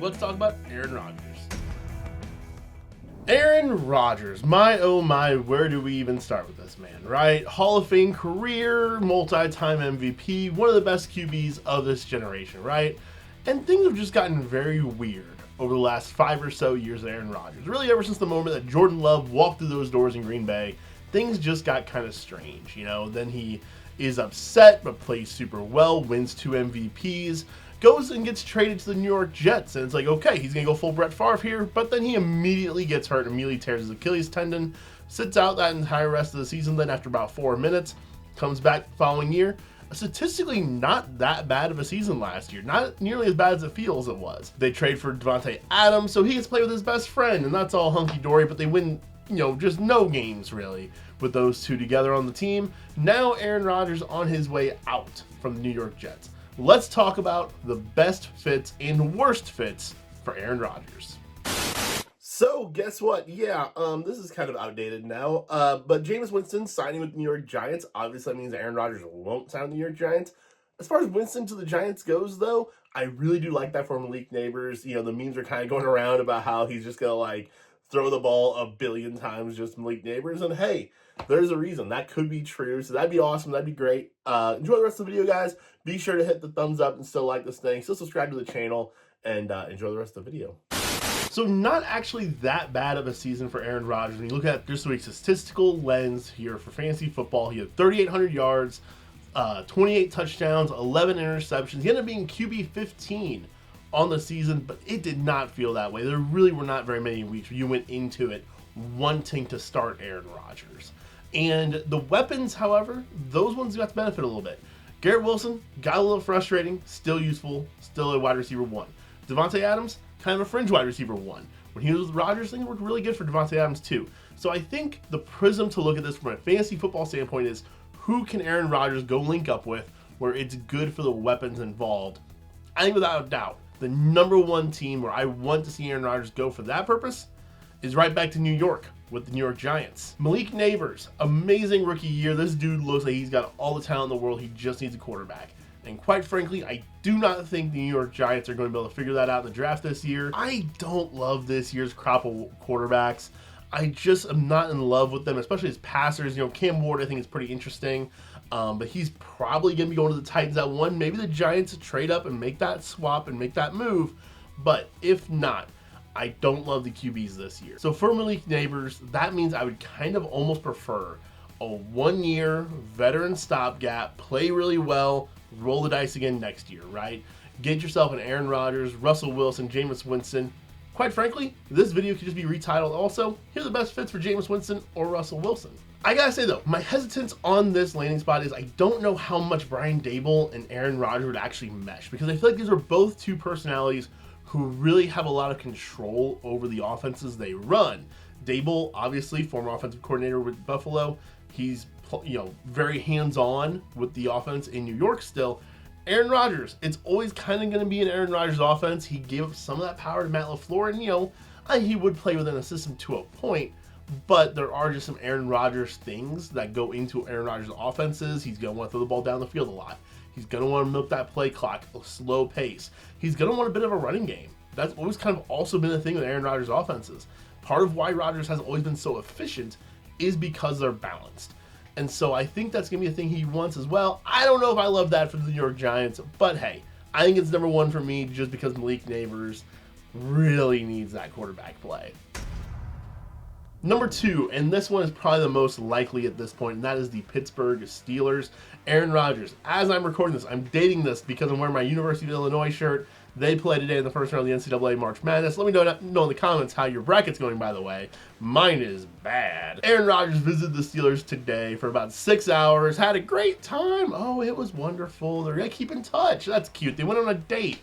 let's talk about Aaron Rodgers. Aaron Rodgers, my oh my, where do we even start with this man, right? Hall of Fame career, multi-time MVP, one of the best QBs of this generation, right? And things have just gotten very weird over the last 5 or so years of Aaron Rodgers. Really, ever since the moment that Jordan Love walked through those doors in Green Bay, things just got kind of strange, you know? Then he is upset, but plays super well, wins 2 MVPs, goes and gets traded to the New York Jets, and it's like, okay, he's going to go full Brett Favre here, but then he immediately gets hurt, immediately tears his Achilles tendon, sits out that entire rest of the season, then after about 4 minutes, comes back the following year. Statistically not that bad of a season last year, not nearly as bad as it feels it was. They trade for Davante Adams, so he gets to play with his best friend, and that's all hunky-dory, but they win, you know, just no games, really, with those two together on the team. Now Aaron Rodgers on his way out from the New York Jets. Let's talk about the best fits and worst fits for Aaron Rodgers. So, guess what? Yeah, this is kind of outdated now, but Jameis Winston signing with the New York Giants obviously means Aaron Rodgers won't sign with the New York Giants. As far as Winston to the Giants goes, though, I really do like that for Malik Neighbors. You know, the memes are kind of going around about how he's just going to, like, throw the ball a billion times just Malik Neighbors, and hey, there's a reason. That could be true, so that'd be awesome. That'd be great. Enjoy the rest of the video, guys. Be sure to hit the thumbs up and still like this thing. Still subscribe to the channel, and enjoy the rest of the video. So not actually that bad of a season for Aaron Rodgers. When you look at this week's statistical lens here for fantasy football, he had 3,800 yards, 28 touchdowns, 11 interceptions. He ended up being QB 15 on the season, but it did not feel that way. There really were not very many weeks where you went into it wanting to start Aaron Rodgers. And the weapons, however, those ones got to benefit a little bit. Garrett Wilson got a little frustrating, still useful, still a wide receiver 1. Davante Adams, kind of a fringe wide receiver 1. When he was with Rodgers, things worked really good for Davante Adams too. So I think the prism to look at this from a fantasy football standpoint is who can Aaron Rodgers go link up with where it's good for the weapons involved. I think without a doubt, the number one team where I want to see Aaron Rodgers go for that purpose is right back to New York with the New York Giants. Malik Neighbors, amazing rookie year. This dude looks like he's got all the talent in the world. He just needs a quarterback. And quite frankly, I do not think the New York Giants are going to be able to figure that out in the draft this year. I don't love this year's crop of quarterbacks. I just am not in love with them, especially as passers. You know, Cam Ward I think is pretty interesting, but he's probably going to be going to the Titans at 1. Maybe the Giants trade up and make that swap and make that move, but if not, I don't love the QBs this year. So for Malik Neighbors, that means I would kind of almost prefer a 1-year veteran stopgap, play really well, roll the dice again next year, right? Get yourself an Aaron Rodgers, Russell Wilson, Jameis Winston. Quite frankly, this video could just be retitled also, here are the best fits for Jameis Winston or Russell Wilson. I gotta say though, my hesitance on this landing spot is I don't know how much Brian Daboll and Aaron Rodgers would actually mesh, because I feel like these are both two personalities who really have a lot of control over the offenses they run. Daboll, obviously, former offensive coordinator with Buffalo, he's, you know, very hands-on with the offense in New York still. Aaron Rodgers, it's always kind of going to be an Aaron Rodgers offense. He gave up some of that power to Matt LaFleur, and, you know, he would play within a system to a point, but there are just some Aaron Rodgers things that go into Aaron Rodgers' offenses. He's going to want to throw the ball down the field a lot. He's going to want to milk that play clock, a slow pace. He's going to want a bit of a running game. That's always kind of also been a thing with Aaron Rodgers' offenses. Part of why Rodgers has always been so efficient is because they're balanced. And so I think that's going to be a thing he wants as well. I don't know if I love that for the New York Giants, but hey, I think it's number 1 for me just because Malik Neighbors really needs that quarterback play. Number 2, and this one is probably the most likely at this point, and that is the Pittsburgh Steelers. Aaron Rodgers. As I'm recording this, I'm dating this because I'm wearing my University of Illinois shirt. They play today in the first round of the NCAA March Madness. Let me know in the comments how your bracket's going, by the way. Mine is bad. Aaron Rodgers visited the Steelers today for about 6 hours. Had a great time. Oh, it was wonderful. They're going to keep in touch. That's cute. They went on a date.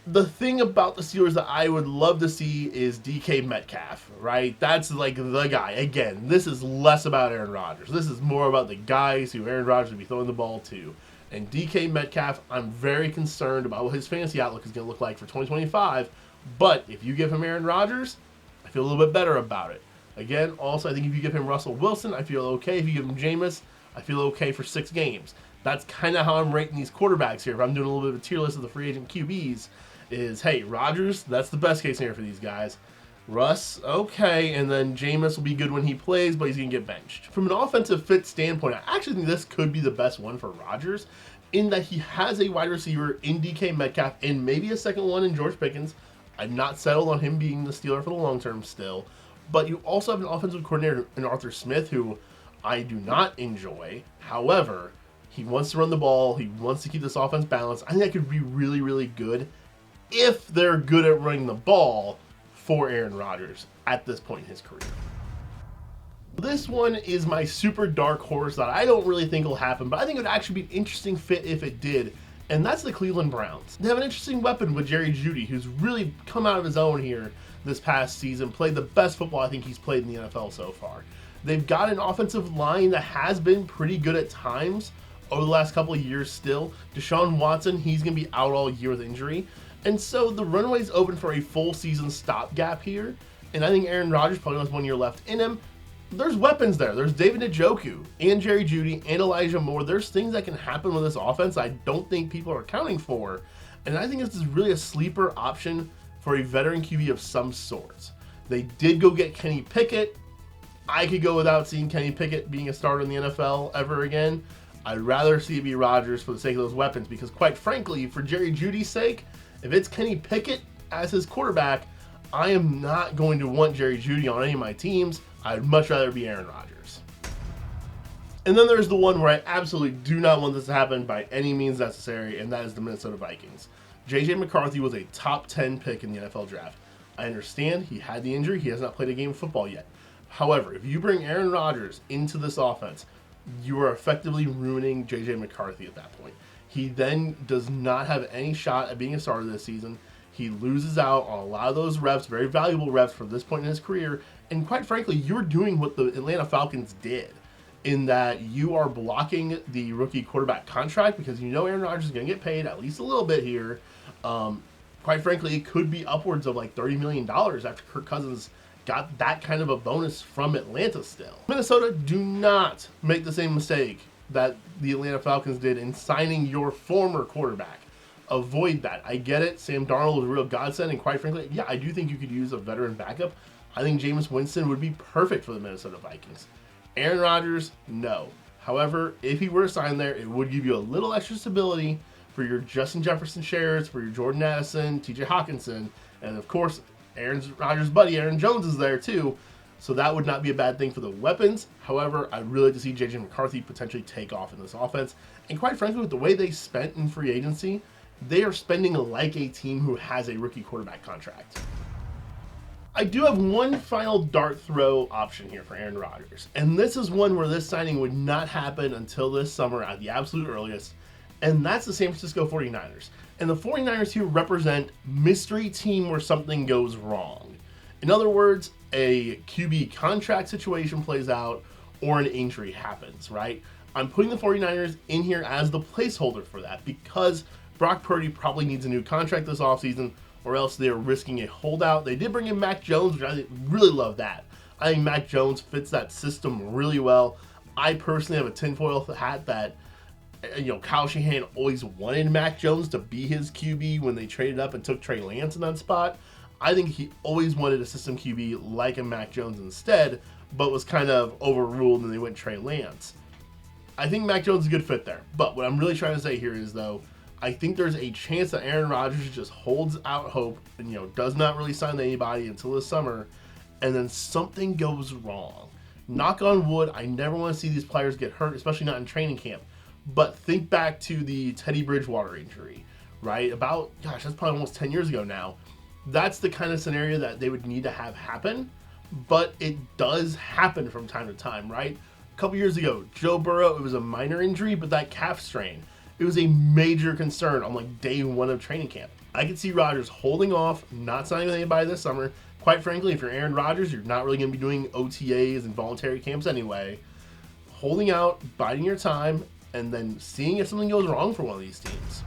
The thing about the Steelers that I would love to see is DK Metcalf, right? That's like the guy. Again, this is less about Aaron Rodgers. This is more about the guys who Aaron Rodgers would be throwing the ball to. And DK Metcalf, I'm very concerned about what his fantasy outlook is going to look like for 2025. But if you give him Aaron Rodgers, I feel a little bit better about it. Again, also, I think if you give him Russell Wilson, I feel okay. If you give him Jameis, I feel okay for 6 games. That's kind of how I'm rating these quarterbacks here. If I'm doing a little bit of a tier list of the free agent QBs. is, hey, Rodgers, that's the best case scenario for these guys. Russ, okay, and then Jameis will be good when he plays, but he's going to get benched. From an offensive fit standpoint, I actually think this could be the best one for Rodgers, in that he has a wide receiver in DK Metcalf and maybe a second one in George Pickens. I'm not settled on him being the Steeler for the long term still, but you also have an offensive coordinator in Arthur Smith, who I do not enjoy. However, he wants to run the ball. He wants to keep this offense balanced. I think that could be really, really good if they're good at running the ball for Aaron Rodgers at this point in his career. This one is my super dark horse that I don't really think will happen, but I think it would actually be an interesting fit if it did, and that's the Cleveland Browns. They have an interesting weapon with Jerry Jeudy, who's really come out of his own here this past season, played the best football I think he's played in the NFL so far. They've got an offensive line that has been pretty good at times over the last couple of years still. Deshaun Watson, he's going to be out all year with injury. And so the runway's open for a full season stopgap here. And I think Aaron Rodgers probably has 1 year left in him. There's weapons there. There's David Njoku and Jerry Jeudy and Elijah Moore. There's things that can happen with this offense I don't think people are accounting for. And I think this is really a sleeper option for a veteran QB of some sorts. They did go get Kenny Pickett. I could go without seeing Kenny Pickett being a starter in the NFL ever again. I'd rather see it be Rodgers for the sake of those weapons, because quite frankly, for Jerry Jeudy's sake, if it's Kenny Pickett as his quarterback, I am not going to want Jerry Jeudy on any of my teams. I'd much rather be Aaron Rodgers. And then there's the one where I absolutely do not want this to happen by any means necessary, and that is the Minnesota Vikings. J.J. McCarthy was a top 10 pick in the NFL draft. I understand he had the injury. He has not played a game of football yet. However, if you bring Aaron Rodgers into this offense, you are effectively ruining J.J. McCarthy at that point. He then does not have any shot at being a starter this season. He loses out on a lot of those reps, very valuable reps for this point in his career. And quite frankly, you're doing what the Atlanta Falcons did, in that you are blocking the rookie quarterback contract because you know Aaron Rodgers is going to get paid at least a little bit here. Quite frankly, it could be upwards of like $30 million after Kirk Cousins got that kind of a bonus from Atlanta still. Minnesota, do not make the same mistake that the Atlanta Falcons did in signing your former quarterback. Avoid that. I get it. Sam Darnold was a real godsend, and quite frankly, yeah, I do think you could use a veteran backup. I think Jameis Winston would be perfect for the Minnesota Vikings. Aaron Rodgers, no. However, if he were to sign there, it would give you a little extra stability for your Justin Jefferson shares, for your Jordan Addison, TJ Hawkinson, and of course, Aaron Rodgers' buddy Aaron Jones is there too. So that would not be a bad thing for the weapons. However, I'd really like to see J.J. McCarthy potentially take off in this offense. And quite frankly, with the way they spent in free agency, they are spending like a team who has a rookie quarterback contract. I do have one final dart throw option here for Aaron Rodgers. And this is one where this signing would not happen until this summer at the absolute earliest. And that's the San Francisco 49ers. And the 49ers here represent mystery team where something goes wrong. In other words, a QB contract situation plays out or an injury happens, right? I'm putting the 49ers in here as the placeholder for that because Brock Purdy probably needs a new contract this offseason, or else they're risking a holdout. They did bring in Mac Jones, which I really love that. I think Mac Jones fits that system really well. I personally have a tinfoil hat that, Kyle Shanahan always wanted Mac Jones to be his QB when they traded up and took Trey Lance in that spot. I think he always wanted a system QB like a Mac Jones instead, but was kind of overruled and they went Trey Lance. I think Mac Jones is a good fit there. But what I'm really trying to say here is, though, I think there's a chance that Aaron Rodgers just holds out hope and, does not really sign anybody until this summer, and then something goes wrong. Knock on wood, I never want to see these players get hurt, especially not in training camp. But think back to the Teddy Bridgewater injury, right? That's probably almost 10 years ago now. That's the kind of scenario that they would need to have happen, but it does happen from time to time, right? A couple years ago, Joe Burrow, it was a minor injury, but that calf strain, it was a major concern on like day one of training camp. I could see Rodgers holding off, not signing with anybody this summer. Quite frankly, if you're Aaron Rodgers, you're not really going to be doing OTAs and voluntary camps anyway. Holding out, biding your time, and then seeing if something goes wrong for one of these teams.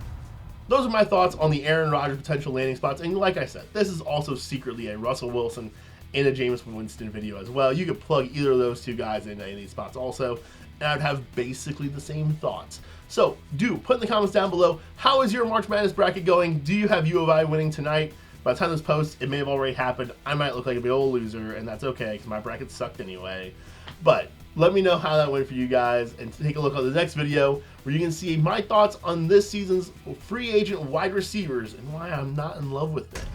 Those are my thoughts on the Aaron Rodgers potential landing spots. And like I said, this is also secretly a Russell Wilson and a Jameis Winston video as well. You could plug either of those two guys into any of these spots also, and I'd have basically the same thoughts. So do put in the comments down below, how is your March Madness bracket going? Do you have U of I winning tonight? By the time this posts, it may have already happened. I might look like a big old loser, and that's okay, because my bracket sucked anyway. But let me know how that went for you guys, and take a look at the next video, where you can see my thoughts on this season's free agent wide receivers, and why I'm not in love with them.